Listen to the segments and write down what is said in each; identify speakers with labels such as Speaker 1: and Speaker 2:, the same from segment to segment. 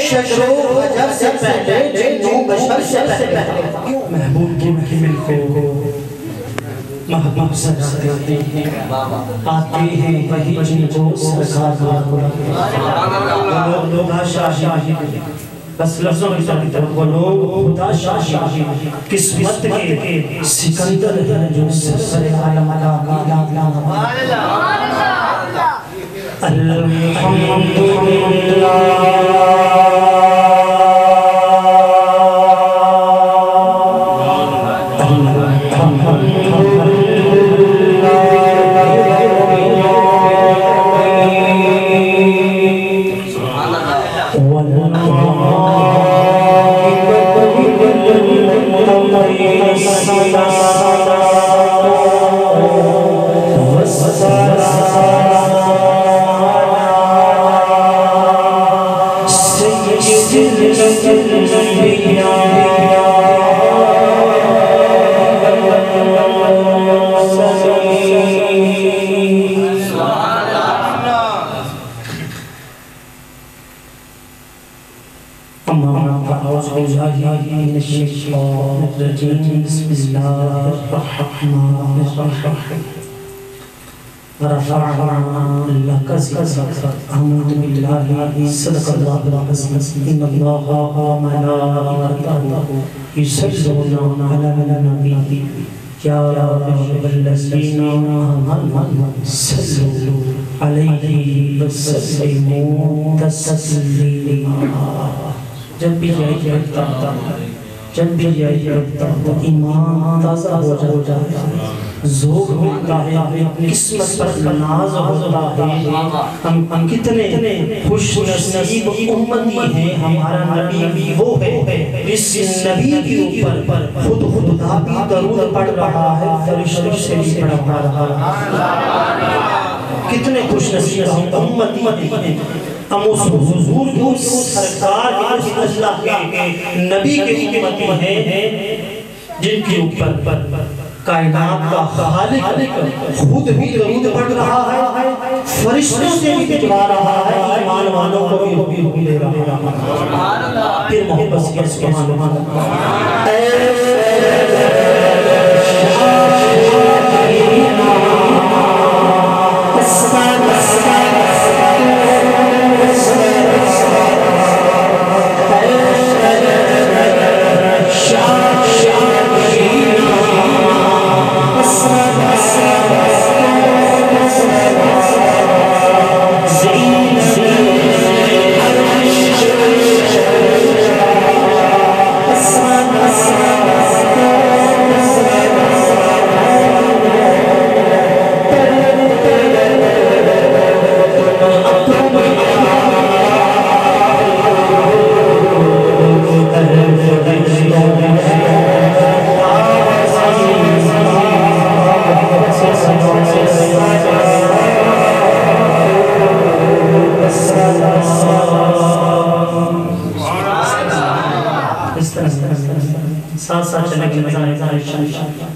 Speaker 1: شجر و حجر سے پہلے جن و بشر سے پہلے
Speaker 2: محبوب کی محمل کو محبوب سجاتے ہیں آتے ہیں وہی جن کو سرکار لوگ شاہی بس لفظوں کی طرف وہ لوگ خدا شاہی قسمت کے سکندر ہیں جو سر عالم کا الحمدللہ بسم الله الرحمن الرحيم رفعنا لك ذكرك أعوذ بالله صدق الله العظيم إن الله وملائكته يصلون على النبي يا أيها الذين آمنوا صلوا عليه وسلموا تسليما جب بھی یہی کرتا تو ایمان تازہ ہو جاتا ہے ذوق ملتا ہے قسمت پر ناز ہوتا ہے ہم کتنے خوش نصیب امتی ہیں ہمارا نبی بھی وہ ہے اس نبی کے اوپر خود خدا بھی درود پڑھ رہا ہے فرشتوں سے بھی پڑھ رہا ہے کتنے خوش نصیب امتی ہیں ہم اس حضور جو سرکار کی اللہ کے نبی کے امتی ہیں جن کے اوپر کائنات کا خالق خود بھی درود پڑھ رہا ہے فرشتوں سے بھی بھجوا رہا ہے ایمان والوں کو بھی دے رہا ہے پھر محبت سے سبحان اللہ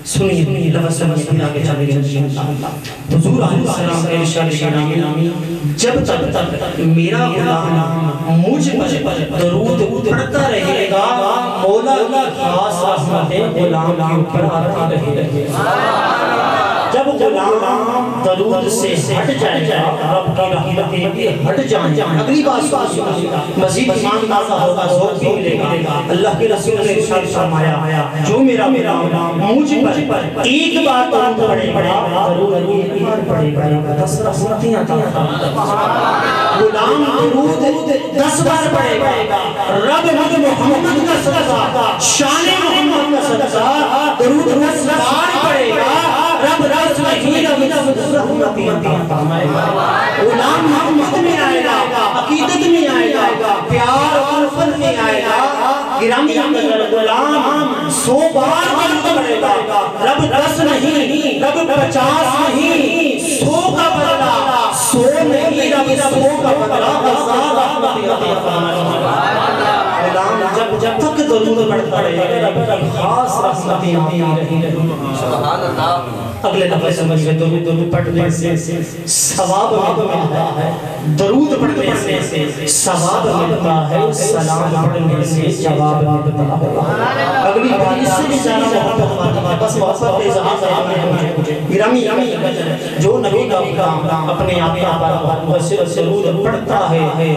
Speaker 2: سنیے لفظ سنیے آگے چلے حضور علیہ السلام کے ارشاد گرامی جب تک میرا غلام مجھ پر درود پڑھتا رہے گا مولا کی خاص رحمت غلام کے اوپر آتی رہے گی جب غلام درود سے ہٹ جائے گا رب کی رحمتیں ہٹ جائیں اگلی بات مزید ایمان تازہ ہوگا ذوق بھی ملے گا اللہ کے رسول نے ارشاد فرمایا جو میرا غلام مجھ پر ایک بار درود پڑھے گا درود ایک بار پڑھے گا 10 رحمتیں عطا غلام درود 10 بار پڑھے گا رب مجھ محمد کا صدقہ شان محمد کا صدقہ درود 10 بار پڑھے گا رب رس نہیں رحمتی فرمائے گا غلام محمد میں آئے گا عقیدت میں آئے گا پیار اور الفت میں آئے گا گرامی غلام 100 بار درود پڑھے گا رب 10 نہیں رب 50 نہیں 100 کا بدلہ 100 نہیں رب 100 کا بدلہ 1000 رحمتی فرمائے گا غلام جب تک درود پڑھتا رہے رب کی خاص رحمتیں آتی رہی سبحان اللہ اگلے دفعہ سمجھ گئے درود پڑھنے سے ثواب ملتا ہے درود پڑھنے سے ثواب ملتا ہے سلام پڑھنے سے جواب ملتا ہے اگلی بات اس سے بھی زیادہ محبت ہے بس محبت کے اظہار سے گرامی جو نبی کا اپنے آقا پر بس درود پڑھتا ہے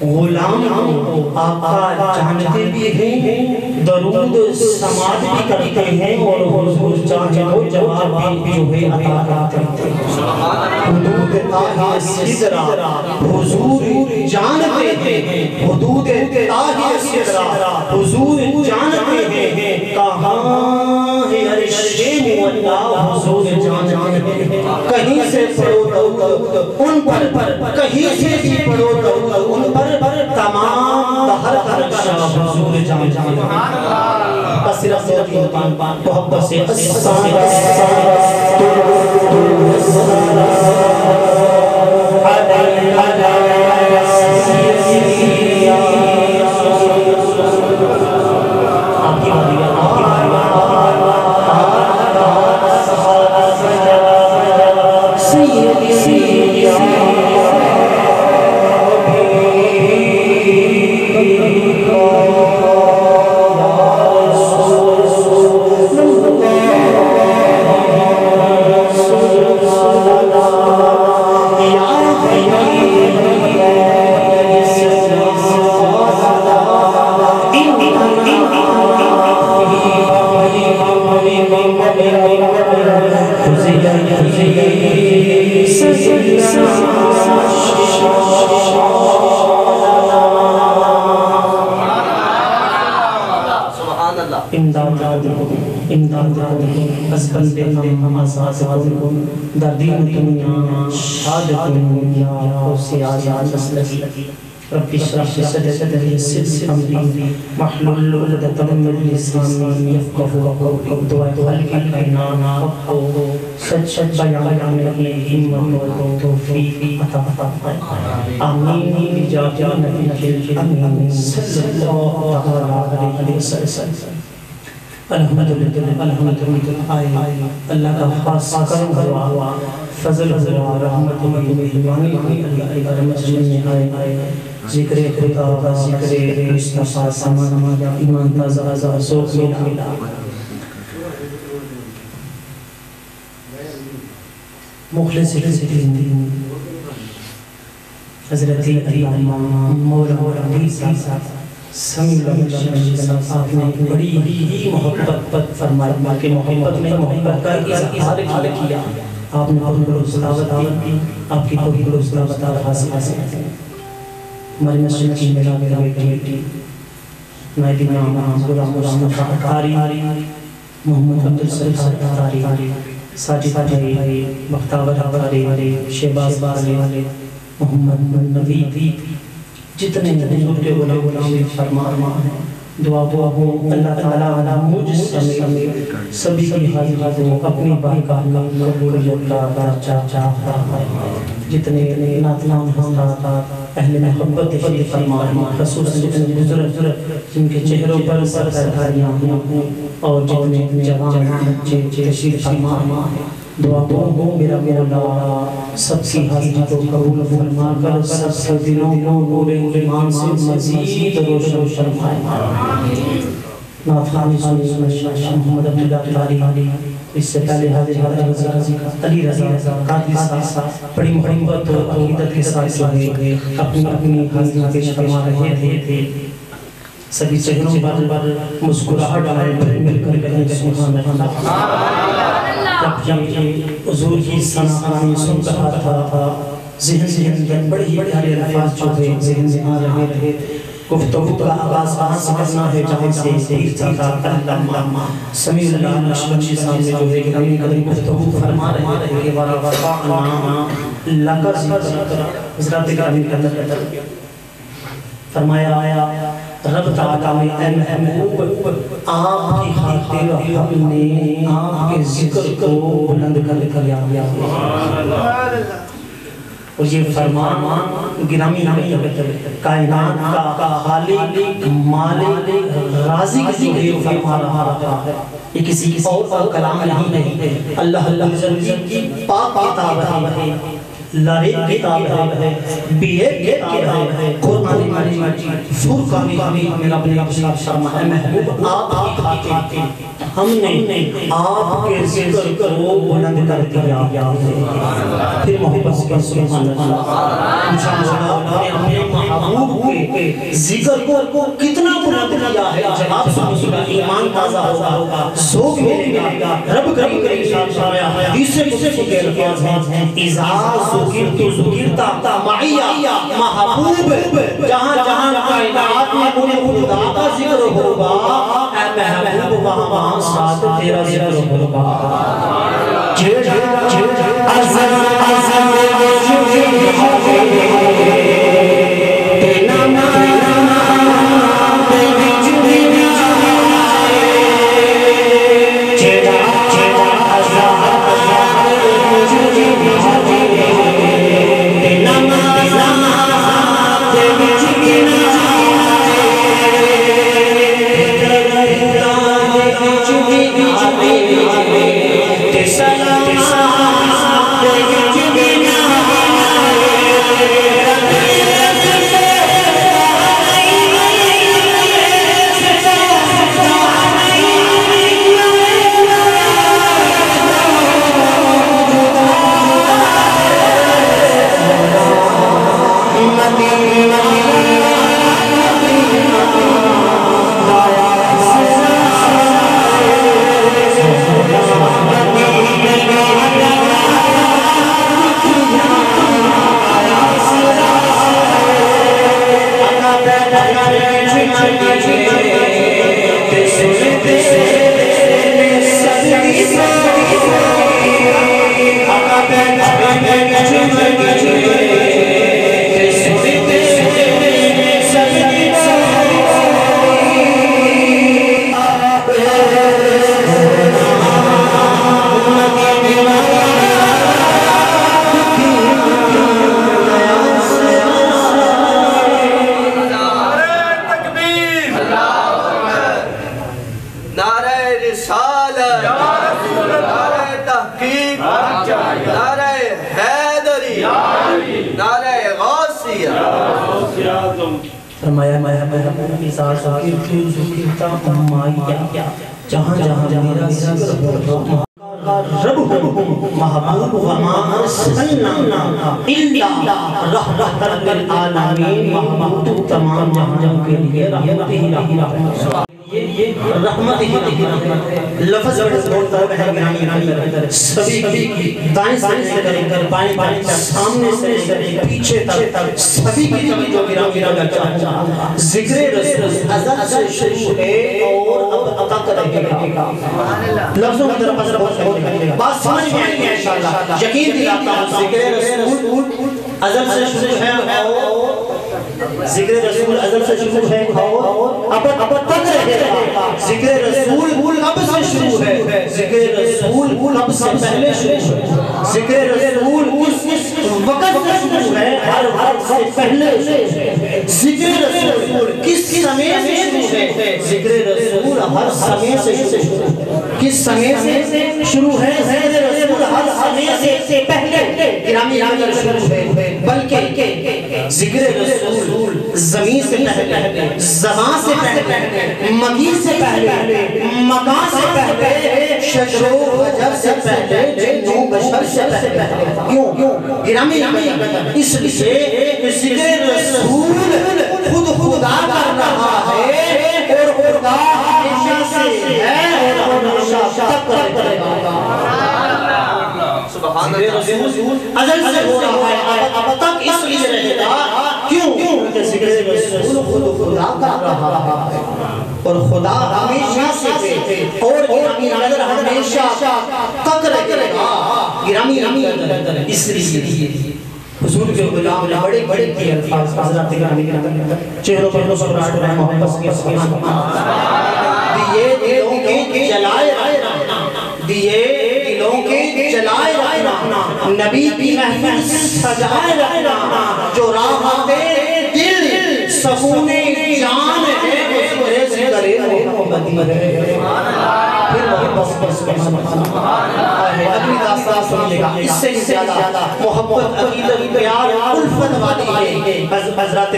Speaker 2: غلام کو آقا جانتے بھی ہیں درود سماعت بھی کرتے ہیں اور حضور چاہتے ہو جواب بھی جو ہے عطا کرتے ہیں حدود تاہی صدرہ حضور جانتے ہیں حدود تاہی صدرہ حضور جانتے ہیں کہاں ہے عرش مولا حضور جانتے ہیں کہیں سے پڑھو درود ان پر کہیں سے بھی پڑھو درود ان پر تمام ہر شاہ حضور جان بس صرف دو تین پان محبت سے آپ کی دردین دنیا شاد دنیا خوشی آزاد مسلکی رب اشرح لي صدري ويسر لي امري واحلل عقدة من لساني يفقهوا قولي دعاء خلق الكائنات سچ بیان میں ہمت و توفیق عطا فرمائے آمین بجاہ نبی الامین صلی اللہ علیہ وسلم الحمدللہ اللہ کا خاص کرم ہوا فضل ہوا رحمت ہوئی مہربانی ہوئی اللہ مسجد میں آئے ذکر خدا ذکر مصطفیٰ سمان ایمان تازہ ذوق ملا مخلص دین حضرت علامہ مولانا علی صاحب سمیع اللہ آپ نے بڑی ہی محبت فرمائی کہ محبت میں محبت کا اظہار کیا آپ نے پوری روز تلاوت کی آپ کی پوری روز تلاوت حاصل ہماری مسجد کی میرا بیٹی نائب امام غلام مصطفیٰ اطہاری محمد عبدالستار اطہاری ساجد بھائی بختاور اطہاری شہباز بازی محمد نبی جتنے حضور کے غلام فرمان ہیں دعا ہو اللہ تعالیٰ مجھ سمیت سبھی کی حاضر ہو اپنی بارگاہ میں قبولیت کا درجہ چاہتا ہے جتنے ناتنام حضرات اہل محبت تشریف فرما خصوصاً جتنے بزرگ جن کے چہروں پر سرداریاں ہیں اور جتنے جوان بچے تشریف فرما دعا ہو میرا مولا سب کی حاضری کو قبول فرما کر سب سے دلوں کو نور ایمان سے مزید روشن فرمائے ناتھانی سنی شاہ محمد عبداللہ اطہاری اس سے پہلے حضرت علی رضا قادری صاحب بڑی محبت و عقیدت کے ساتھ اپنی حاضری پیش فرما رہے تھے سبھی چہروں پر مسکراہٹ آئے مل کر کہیں سبحان اللہ جب حضور کی سنائی سن رہا تھا ذہن میں بڑی ہی پیارے الفاظ جو تھے ذہن میں آ رہے تھے گفتگو کا آغاز وہاں سے کرنا ہے جہاں سے پیر چاہتا اللہ سمیع اللہ نشبنشی صاحب نے جو ہے کہ ہمیں قدر گفتگو فرما رہے تھے کہ وَرَفَعْنَا لَكَ ذِكْرَكَ حضرت گرامی کا اندر فرمایا رب تعالیٰ اے محبوب آپ کی خاطر ہم نے آپ کے ذکر کو بلند کر لیا اور یہ فرمان گرامی کائنات کا خالق مالک رازق جو یہ فرما رہا ہے، یہ کسی اور کا کلام نہیں ہے، اللہ عزت کی پاک کتاب ہے، لارے کتاب ہے، بیت کتاب ہے، قرآن مجید فرقان میرا اپنے آپ فرمایا محبوب آپ کی خاطر ہم نے آپ کے ذکر کو بلند کر دیا، پھر محبت سے سبحان اللہ اپنے محبوب کے ذکر کو کتنا بلند کیا ہے، جب آپ سنیں گا ایمان تازہ ہوگا، ذوق ملے گا، رب کریم کے ارشاد فرمایا حدیث قدسی کے الفاظ ہیں اذا ذکرت ذکرت معی محبوب، جہاں جہاں کائنات میں مجھے خدا کا ذکر ہوگا اے محبوب وہاں ساتھ تیرا ذکر ہوگا۔ جہاں جہاں میرا ذکر ہوگا رب محبوب وما ارسلنا الا رحمۃ للعالمین، محبوب تمام جہاں کے لیے رحمت ہی رحمت، یہ رحمت ہی رحمت ہے۔ لفظ بولتا ہے گرامی سبھی کی دائیں سے لے کر بائیں تک، سامنے سے لے کر پیچھے تک سبھی کی جو گرامی چاہتا ذکر رسول ازل سے شروع ہے اور اب تک رہے گا۔ لفظوں کی طرف بات سمجھ میں آئی ہے انشاءاللہ، یقین دلاتا ہوں ذکر رسول ازل سے شروع ہے اور ذکر رسول ازل سے شروع ہے اور اب تک رہے گا۔ ذکر رسول اب سے شروع ہے، ذکر رسول اب سے پہلے شروع ہے، ذکر رسول اس وقت سے شروع ہے، ہر وقت سے پہلے ذکر رسول کس سمے سے شروع ہے، ذکر رسول ہر سمے سے شروع ہے۔ کس سمے سے شروع ہے؟ ذکر رسول ہر سمے سے پہلے گرامی شروع ہے، بلکہ ذکر رسول زمین سے پہلے، زبان سے پہلے، مگی سے پہلے، مکان سے پہلے، شجر و حجر سے پہلے، جن و بشر سے پہلے۔ کیوں؟ گرامی اس لیے ذکر رسول خود خدا کر رہا ہے اور خدا ہمیشہ سے ہے اور ہمیشہ تک کرے گا۔ ذکر رسول ازل سے ہو رہا ہے، اب تک اس لیے رہے گا۔ کیوں؟ کہ ذکر رسول خود خدا کر رہا ہے اور خدا ہمیشہ سے ہے اور گرامی نظر ہمیشہ تک رہے گا۔ گرامی نظر اس لیے حضور کے غلام نے بڑے بڑے کے الفاظ حضرات گرامی چہروں پر مسکراہٹ رہے محبت کے سبحان اللہ۔ دیے دلوں کے جلائے رکھنا، دیے دلوں کے جلائے رکھنا،
Speaker 1: نبی کی محفل سجائے رکھنا جو راحت دل سکون جان ہے اسے ذکر محمدی ہے پھر محبت اگلی داستان سنیے گا اس سے زیادہ محبت عقیدت پیار الفت والی ہے حضرت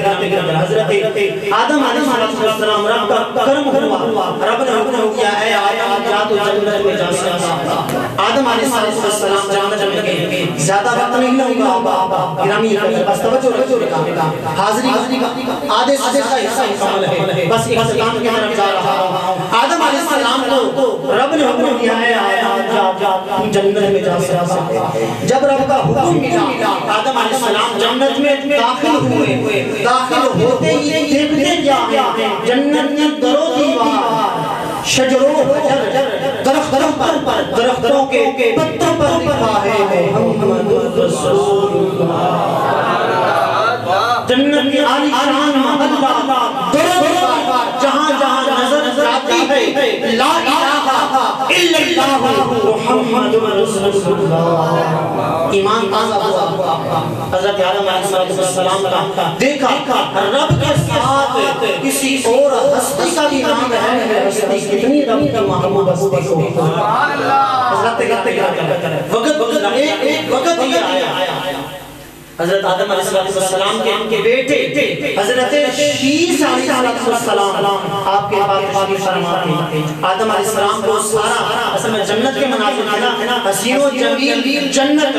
Speaker 1: آدم علیہ السلام رب کا کرم ہوا رب نے حکم کیا ہے آدم جا تو جنت میں جا سکتا آدم علیہ السلام جنت میں گئے زیادہ وقت نہیں لوں گا گرامی بس توجہ رکھا حاضری آدھے سے کا حصہ مکمل ہے بس ایک اختتام کی طرف جا رہا ہوں آدم علیہ السلام کو رب نے حکم کیا ہے جا تم جنت میں جا سکتا جب رب کا حکم ملا آدم علیہ السلام جنت میں داخل ہوئے داخل ہوتے ہی دیکھتے کیا ہے جنت میں در و دیوار شجروں درختوں کے پتوں پر لکھا ہے محمد رسول اللہ جنت کی عالی شان محلہ جہاں جہاں نظر جاتی ہے لا الہ الا اللہ محمد رسول اللہ ایمان تازہ ہوا حضرت آدم علیہ السلام کا دیکھا رب کے ساتھ کسی اور ہستی کا بھی نام ہے ہستی کتنی رب کی محبوب ہستی کو حضرت ایک وقت یہ آیا حضرت آدم علیہ السلام کے بیٹے حضرت شیس علیہ السلام آپ کے پاس تشریف فرما تھے آدم علیہ السلام کو سارا اصل میں جنت کے مناظر ہے نا حسین و جمیل جنت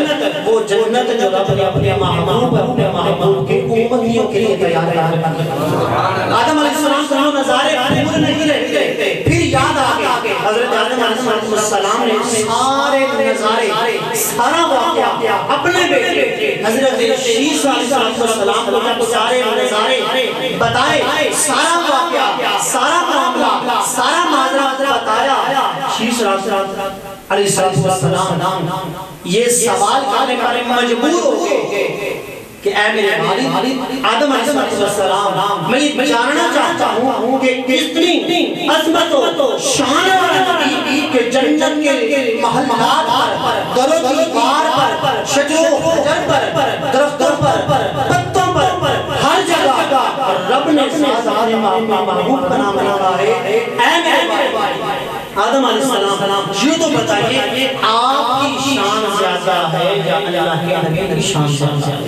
Speaker 1: وہ جنت جو رب نے اپنے محبوب کے امتیوں کے لیے تیار ہے آدم علیہ السلام کو نظارے پور نہیں رہتے پھر یاد آگے حضرت آدم علیہ السلام نے سارے نظارے سارا واقعہ اپنے بیٹے حضرت شیس علیہ السلام کو جب سارے نظارے بتائے سارا واقعہ سارا معاملہ سارا معاملہ بتایا شیس علیہ السلام یہ سوال کرنے پر مجبور ہو گئے کہ اے میرے والد آدم علیہ السلام میں یہ جاننا چاہتا ہوں کہ کتنی عظمت و شان والا نبی کہ جنت کے محلات پر در و دیوار پر شجر و حجر پر درختوں پر پتوں پر ہر جگہ رب نے ساتھ محبوب کا نام رکھا ہے اے میرے والد آدم علیہ السلام یہ تو بتائیے آپ کی شان زیادہ ہے یا اللہ کے نبی کی شان زیادہ ہے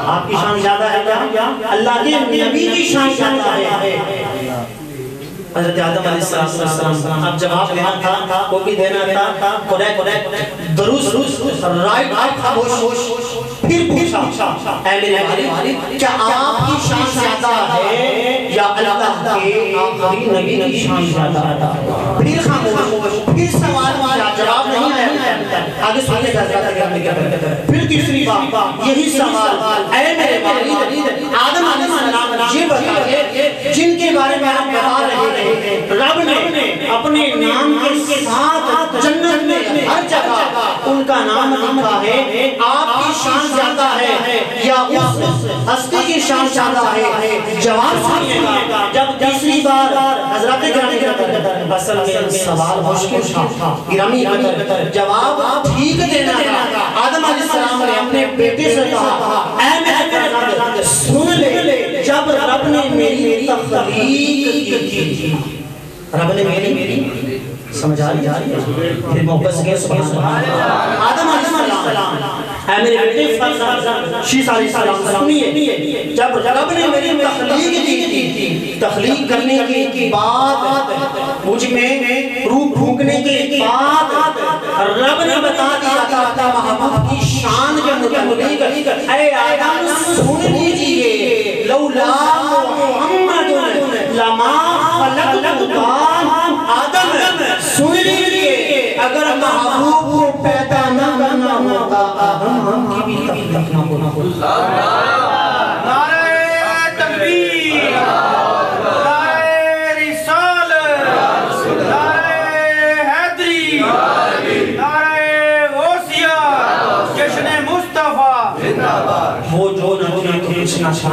Speaker 1: آپ کی شان زیادہ ہے کیا اللہ کے نبی کی شان زیادہ ہے حضرت آدم علیہ السلام اب جواب دینا تھا وہ بھی دینا تھا کریکٹ درست رائٹ خاموش پھر پوچھا اے میرے والد کیا آپ کی شان زیادہ ہے یا اللہ کے آخری نبی کی شان زیادہ ہے پھر خاموش پھر سوال جواب نہیں آیا آگے سنیے پھر تیسری بات یہی سوال اے میرے والد آدم علیہ السلام یہ بتائیے جن کے بارے میں آپ بتا رہے ہیں رب نے اپنے نام کے ساتھ جنت میں ہر جگہ ان کا نام لکھا ہے آپ کی شان زیادہ ہے یا اس ہستی کی شان زیادہ ہے جواب سنیے گا جب تیسری بار حضرت گرامی اصل میں سوال مشکل تھا گرامی جواب ٹھیک دینا تھا آدم علیہ السلام نے اپنے بیٹے سے کہا اے میرے سن لے جب رب نے میری تخلیق کی رب نے میری سمجھا لیا پھر محبت سے سبحان اللہ آدم علیہ السلام اے میرے بیٹے شیس علیہ السلام سنیے جب رب نے میری تخلیق کی تخلیق کرنے کے بعد مجھ میں روح پھونکنے کے بعد رب نے بتا دیا تھا محبوب کی شان کے متعلق اے آدم سن لیجئے لولا محمد لما خلقت آدم سن لیجئے اگر محبوب کو پیدا نہ کرنا ہوتا آدم ہم کی بھی تخلیق نہ ہوتا
Speaker 3: نعرہ تکبیر نعرہ رسالت نعرہ حیدری نعرہ غوثیہ جشن مصطفیٰ
Speaker 1: وہ جو نہ تھے تو کچھ نہ تھا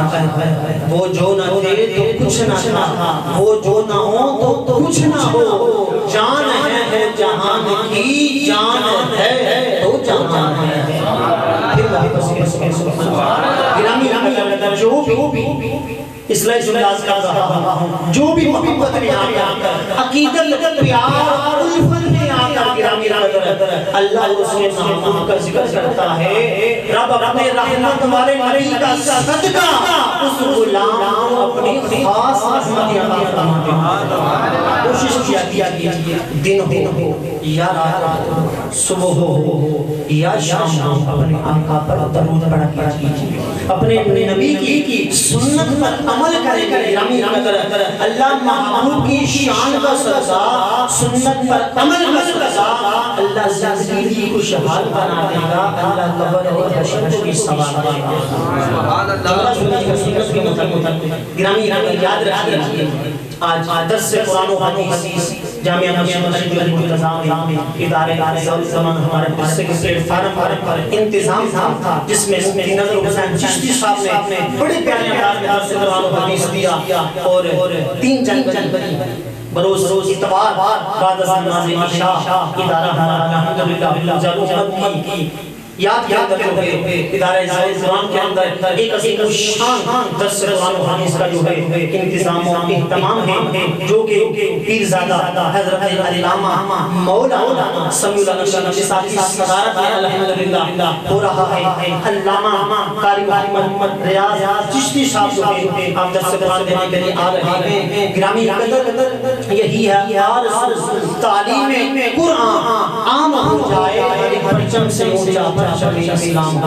Speaker 1: وہ جو نہ تھے تو کچھ نہ تھا وہ جو نہ ہو تو کچھ نہ ہو جان ہے ہے جہان کی جان ہے تو جہان ہے گرامی جو بھی اصلاح جملاز کا رہا ہوں جو بھی محبت میں آکر عقیدت پیار الفت میں آکر گرامی قدر اللہ اس کے محبوب کا ذکر کرتا ہے رب اپنے رحمت والے نبی کا صدقہ اس غلام اپنی خاص عظمت عطا فرماتے کوشش کیا دن ہو یا رات ہو صبح ہو یا شام ہو اپنے آقا پر درود پڑھا کیجئے اپنے نبی کی سنت پر عمل کریں گرامی قدر اللہ محبوب کی شان کا صدقہ سنت پر عمل کا صدقہ اللہ زندگی کی خوشحال بنا دے گا اللہ قبر اور حشر کی سوال دے گا سنت کے مطلب گرامی یاد رکھیے آج درس قرآن و حدیث جامعہ مسجد الانتظام ادارے زمان ہمارے درس کے پلیٹ فارم پر انتظام تھا جس میں نظر حسین چشتی صاحب نے بڑے پیارے انداز میں درس قرآن و حدیث دیا اور 3 جنوری بروز اتوار بعد از نماز عشاء ادارہ الحمدللہ جلوہ کی یاد کرتے ہوئے ادارہ زمان کے اندر ایک عظیم شان درس قرآن و حدیث کا جو ہے انتظام و اہتمام ہے جو کہ پیرزادہ حضرت علامہ مولانا سمیع اللہ نقشی صاحب کی صدارت میں الحمدللہ ہو رہا ہے علامہ قاری محمد ریاض چشتی صاحب جو ہے آپ درس قرآن دینے کے لیے آ رہے ہیں گرامی قدر یہی ہے تعلیم قرآن عام ہو جائے پرچم سے اونچا اسلام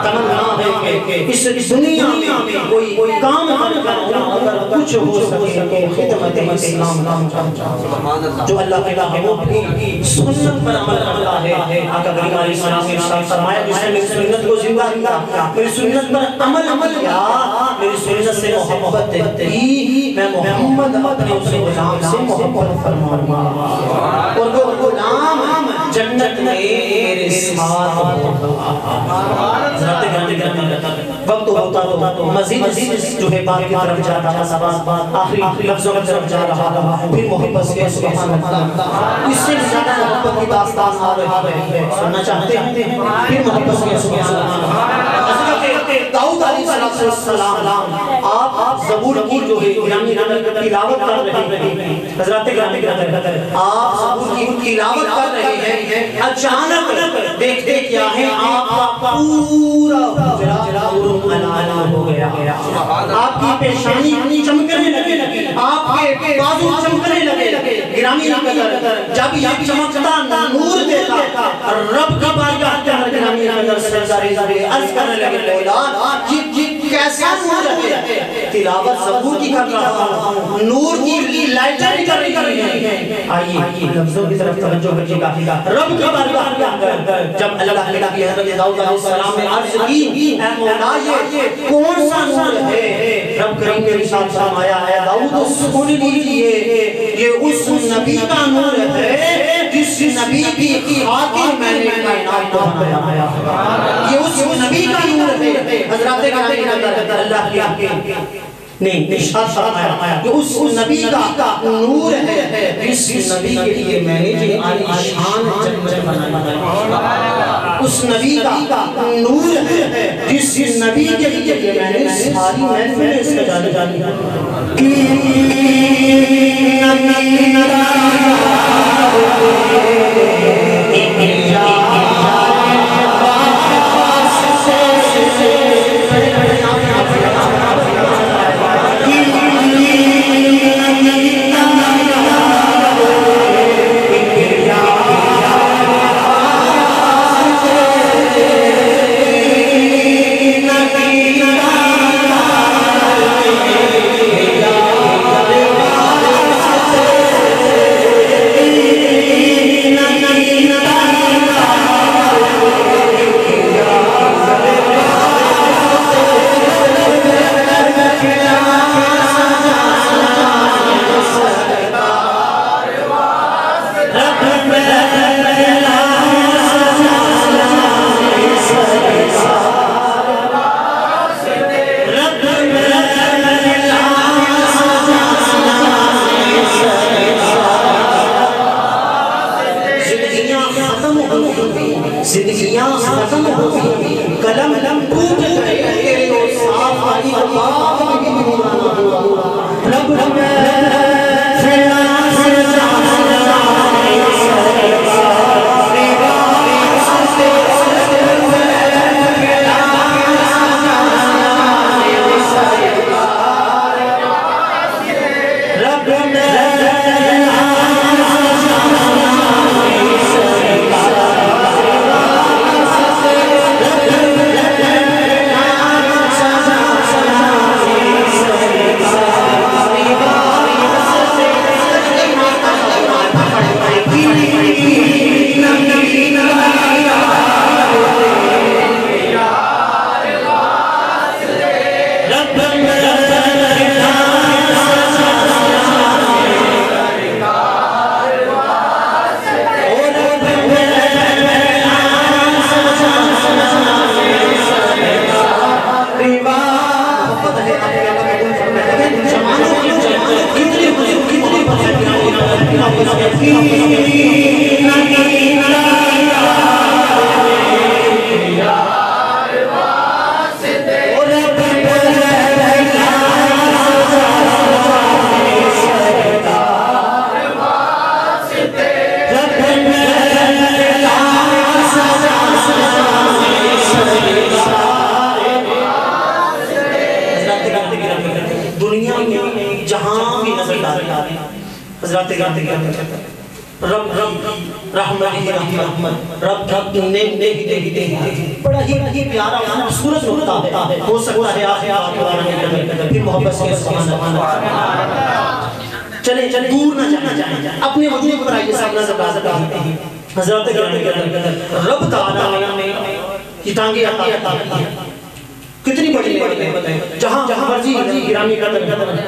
Speaker 1: تمنا ہے کہ اس دنیا میں کوئی کام اگر کچھ ہو سکے تو خدمت اسلام جو اللہ کے محبوب کی سنت پر عمل کرتا ہے آقا کریم علیہ السلام نے فرمایا جس نے میری سنت کو زندہ کیا میری سنت پر عمل کیا میری سنت سے محبت کی میں محمد اپنے اس غلام سے محبت فرماؤں گا اور وہ غلام جنت میں میرے ساتھ وقت ہوتا تو مزید جو ہے بات کی طرف جاتا ہے آخری لفظوں کی طرف جا رہا پھر محبت سے سبحان اللہ اس سے زیادہ محبت کی داستان آ رہی ہے سننا چاہتے ہیں پھر محبت سے سبحان اللہ حضرت داؤد علیہ السلام آپ زبور کی جو ہے گرامی تلاوت کر رہے ہیں حضرت گرامی آپ زبور کی تلاوت کر رہے ہیں اچانک دیکھتے کیا ہے آپ کا پورا حجرہ ہو گیا آپ کی پیشانی چمکنے لگے آپ کے بازو چمکنے لگے گرامی قدر جب یہ چمکتا نور دیتا رب کی بارگاہ کے اندر گرامی قدر سرزاری عرض کرنے لگے مولا یہ کیسا نور ہے تلاوت زبور کی کر رہا ہوں نور کی لائٹیں کر رہی ہیں آئیے لفظوں کی طرف توجہ کیجئے گا رب کی بارگاہ کے اندر جب اللہ کی حضرت داؤد علیہ السلام نے عرض کی اے مولا یہ کون سا نور ہے رب کریم نے ارشاد فرمایا ہے داؤد سن لیجئے یہ اس نبی کا نور ہے جس نبی کی خاطر میں نے کائنات کو بنایا یہ اس نبی کا نور ہے حضرات اللہ کے نہیں ارشاد فرمایا کہ اس نبی کا نور ہے جس نبی کے لیے میں نے جو عالی شان جنت بنایا اس نبی کا نور ہے جس نبی کے لیے میں نے ساری محفلیں سجائی حضرات رب رحمت نے بڑا ہی پیارا خوبصورت نقطہ ہے. ہو سکتا ہے آپ پھر محبت سے سبحان اللہ. چلیں دور نہ جائیں, اپنے وجود پر آئیے سامنے سے ہیں. حضرات رب تعالیٰ نے یہ ٹانگیں عطا کی کتنی بڑی نعمت ہے. جہاں مرضی گرامی قدر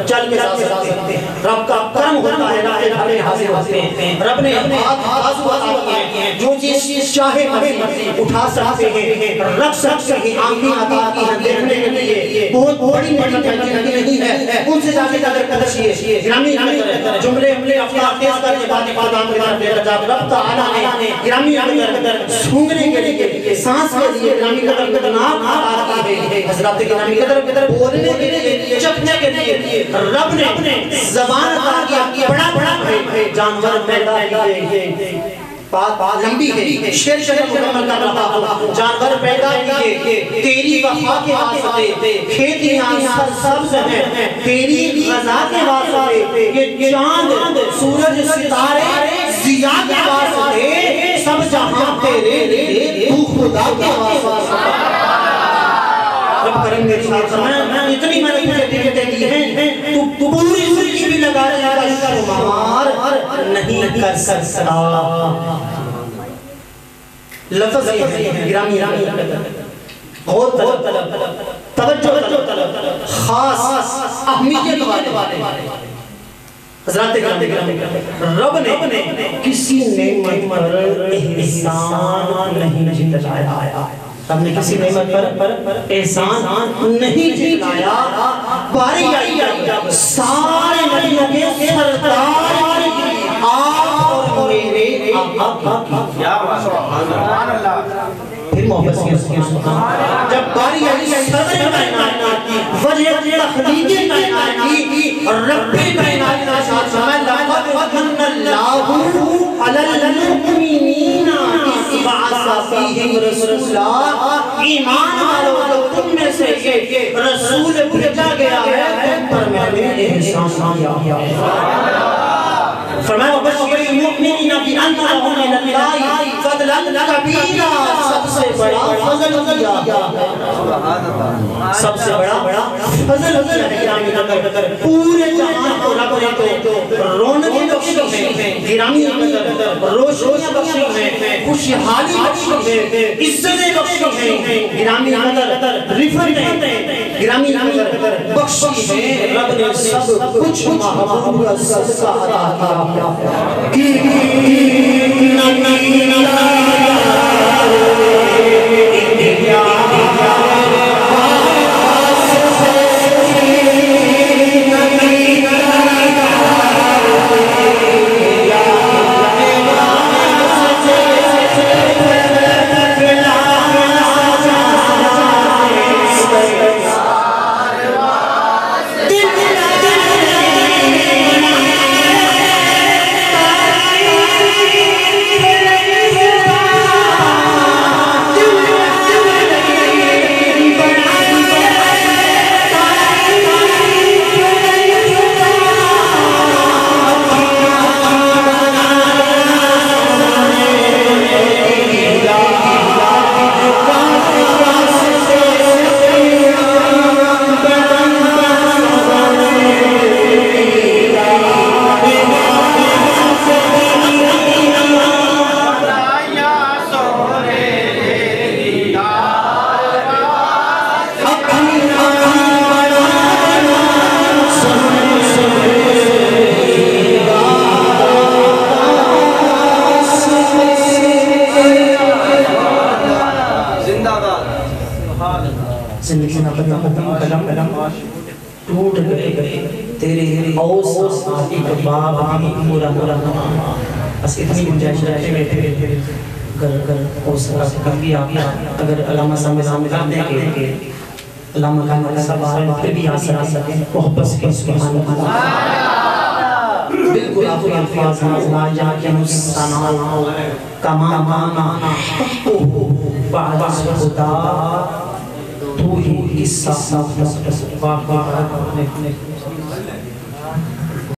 Speaker 1: چل کے ساتھ سکتے ہیں. رب کا کرم ہوتا ہے, راہ ڈھالے حاضر ہوتے ہیں. رب نے بازو عطا کیے ہیں, جو چیز چاہے مرضی اٹھا سکتے ہیں, رکھ سکتے ہیں. آنکھیں عطا کی ہیں دیکھنے کے لیے, بہت بڑی نہیں ہے, ان سے جا کے قدر کیجیے. گرامی قدر جملے افطار تیز کر کے باتیں پردان کے بعد رب تعالیٰ نے گرامی قدر سونگنے کے لیے, سانس کے لیے گرامی قدر نام عطا کی ہے. حضرات گرامی قدر بولنے کے لیے, چکنے کے لیے رب نے زبان عطا کیا. بڑا جانور پیدا کیے, لمبی ہے, شیر مکمل کر رہا ہوں. جانور پیدا کیے تیری وفا کے واسطے, کھیتیاں سرسبز ہیں تیری رضا کے واسطے, یہ چاند سورج ستارے ضیاء کے واسطے, سب جہاں تیرے لیے تو خدا کے واسطے. رب کریم میری ساتھ سمجھا, اتنی میں نے تجھے دی ہیں, تو پوری زندگی بھی لگا رہا ہے اس کا شمار نہیں کر سکتا. لفظ یہ ہے گرامی غور توجہ طلب, خاص اہمیت والے. حضرات گرامی رب نے کسی نعمت پر احسان نہیں جتلایا. رب نے کسی نعمت پر احسان نہیں جتلایا. باری آئی سارے نبیوں کے سردار آپ اور میرے آقا کی. سبحان اللہ. پھر محبت کی جب باری آئی صدر کائنات کی, وجہ تخلیق کائنات کی, رب کائنات کا ساتھ سمجھ لقد من اللہ علی المؤمنین اذ بعث فیہم رسولا. ایمان والو تم میں سے یہ رسول بھیجا گیا ہے, تم پر میں نے احسان کیا. فرمایا وبشر المؤمنین بان لهم من اللہ فضلا کبیرا. سب سے بڑا فضل کیا, سب سے بڑا فضل کیا. پورے جہان کو رب نے تو رونقیں بخشی ہیں, گرامی روشنیاں بخشی ہیں, خوشحالی بخشی ہے, عزتیں بخشی ہیں, گرامی رفعتیں گرامی بخشی ہیں. رب نے سب کچھ محبوب کا صدقہ عطا کیا. زندگی نہ ختم ٹوٹ گئے.
Speaker 2: تیرے اوس ایک باب بھی پورا بس اتنی گنجائش رہتے گئے اگر اوس کبھی آپ اگر علامہ سامنے دیں کہ علامہ کا سوال پھر بھی آ سکیں محبت کے سبحان اللہ بالکل آپ کے الفاظ لا جا کے مستنال کما مانا بعد خدا تو ہی اس ساتھ